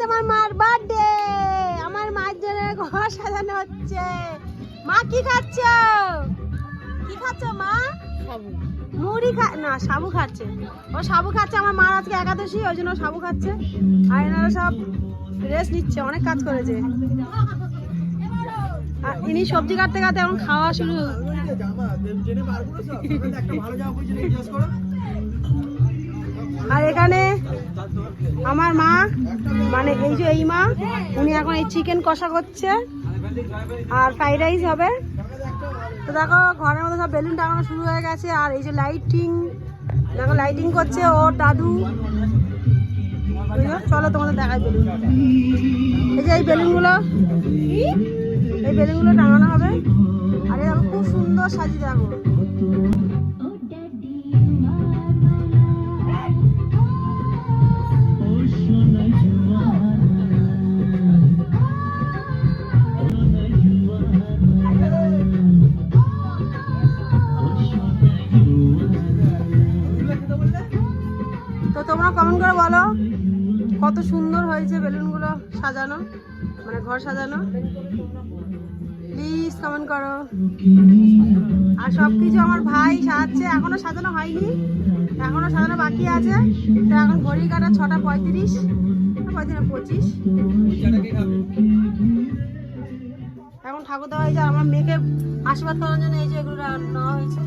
আমার মার বার্থডে, আমার মার জন্য ঘর সাজানো হচ্ছে। মা কি খাচ্ছ? কি খাচ্ছ মা? মুড়ি না সাবু খাচ্ছে। ও সাবু খাচ্ছে, আমার মার আজকে একাদশী, ওই জন্য সাবু খাচ্ছে। আর এনারা সব রেস্ট নিচ্ছে, অনেক কাজ করেছে। আর ইনি সবজি কাটতে কাটতে এখন খাওয়া শুরু। আর এখানে আমার মা, মানে এই যে এই মা, উনি এখন এই চিকেন কষা করছে আর ফ্রাইড রাইস হবে। তো দেখো ঘরের মধ্যে সব বেলুন টাঙানো শুরু হয়ে গেছে। আর এই যে লাইটিং, দেখো লাইটিং করছে ওর দাদু। চলো তোমাদের দেখাই বেলুন। এই যে এই বেলুনগুলো, এই বেলুনগুলো টাঙানো হবে। আর এই খুব সুন্দর সাজিয়ে দেখো। তো তোমরা কমেন্ট করে বলো কত সুন্দর হয়েছে বেলুনগুলো সাজানো, মানে ঘর সাজানো। প্লিজ কমেন্ট করো। আর সবকিছু আমার ভাই সাজাচ্ছে, এখনো সাজানো হয়নি, এখনো সাজানো বাকি আছে। তো এখন ঘড়ির কাটা 6:35, 25। এখন ঠাকুর দেওয়া হয়েছে। আমার মেয়েকে আশীর্বাদ করার জন্য এই যে এগুলো নেওয়া হয়েছে।